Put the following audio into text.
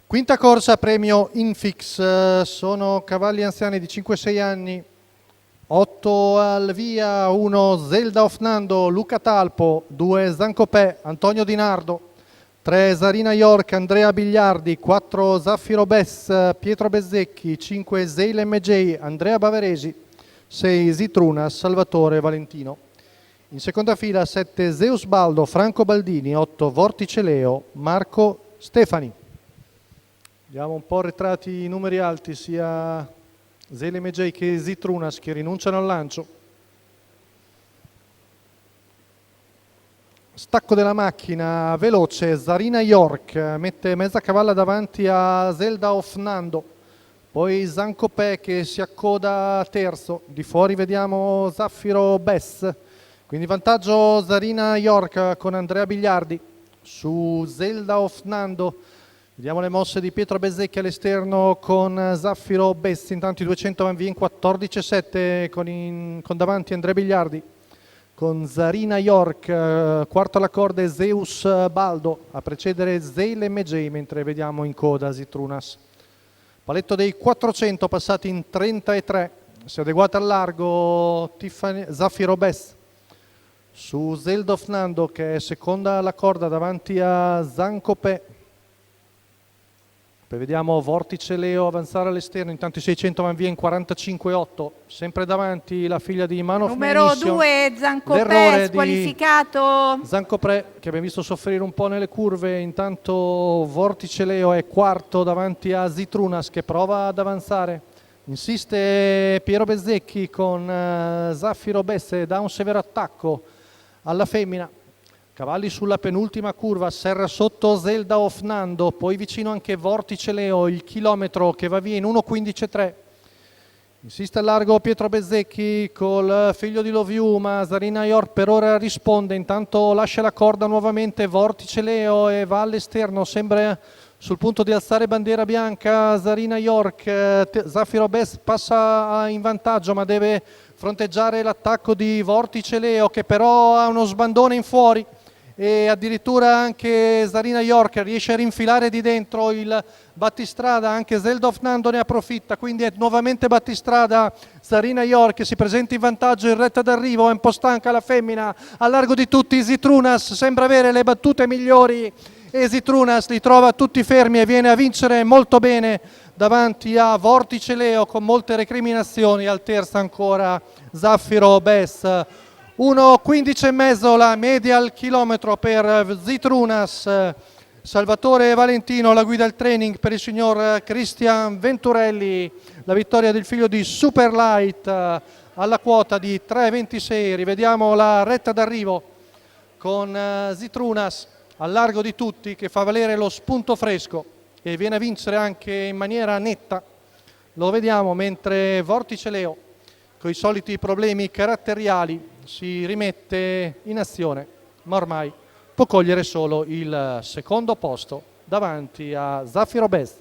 Quinta corsa, premio Infix, sono cavalli anziani di 5-6 anni, 8 al via, 1 Zelda of Nando, Luca Talpo, 2 Zancopè, Antonio Di Nardo, 3 Zarina York, Andrea Bigliardi, 4 Zaffiro Bess, Pietro Bezzecchi, 5 Zeil MJ, Andrea Bavaresi, 6 Zitruna, Salvatore Valentino. In seconda fila 7 Zeus Baldo, Franco Baldini, 8 Vortice Leo, Marco Stefani. Vediamo un po' arretrati i numeri alti, sia Zeil MJ che Zitrunas che rinunciano al lancio. Stacco della macchina, veloce, Zarina York, mette mezza cavalla davanti a Zelda of Nando. Poi Zancopè che si accoda terzo, di fuori vediamo Zaffiro Bess. Quindi vantaggio Zarina York con Andrea Bigliardi su Zelda of Nando. Vediamo le mosse di Pietro Bezzecchi all'esterno con Zaffiro Bess, intanto i 200 van via in 14,7 con davanti Andrea Bigliardi, con Zarina York, quarto alla corda e Zeus Baldo, a precedere Zeil MJ, mentre vediamo in coda Zitrunas. Paletto dei 400 passati in 33, si è adeguata al largo Zaffiro Bess su Zelda of Nando che è seconda alla corda davanti a Zancopè. Poi vediamo Vortice Leo avanzare all'esterno, intanto i 600 van via in 45,8, sempre davanti la figlia di Man of Numero Munition. 2 Zancopè squalificato. Zancopè che abbiamo visto soffrire un po' nelle curve, intanto Vortice Leo è quarto davanti a Zitrunas che prova ad avanzare. Insiste Piero Bezzecchi con Zaffiro Besse, dà un severo attacco alla femmina. Cavalli sulla penultima curva, serra sotto Zelda of Nando, poi vicino anche Vortice Leo, il chilometro che va via in 1,15,3. Insiste al largo Pietro Bezzecchi col figlio di Love You, ma Zarina York per ora risponde, intanto lascia la corda nuovamente Vortice Leo e va all'esterno, sembra sul punto di alzare bandiera bianca Zarina York. Zaffiro Bess passa in vantaggio ma deve fronteggiare l'attacco di Vortice Leo che però ha uno sbandone in fuori e addirittura anche Zarina York riesce a rinfilare di dentro il battistrada, anche Zelda of Nando ne approfitta, quindi è nuovamente battistrada. Zarina York si presenta in vantaggio in retta d'arrivo, è un po' stanca la femmina, a largo di tutti Zitrunas sembra avere le battute migliori e Zitrunas li trova tutti fermi e viene a vincere molto bene davanti a Vortice Leo con molte recriminazioni, al terzo ancora Zaffiro Bess. 1,15,5 la media al chilometro per Zitrunas. Salvatore Valentino la guida al training per il signor Cristian Venturelli, la vittoria del figlio di Superlight alla quota di 3,26. Rivediamo la retta d'arrivo con Zitrunas al largo di tutti che fa valere lo spunto fresco e viene a vincere anche in maniera netta, lo vediamo, mentre Vortice Leo con i soliti problemi caratteriali si rimette in azione, ma ormai può cogliere solo il secondo posto davanti a Zaffiro Bess.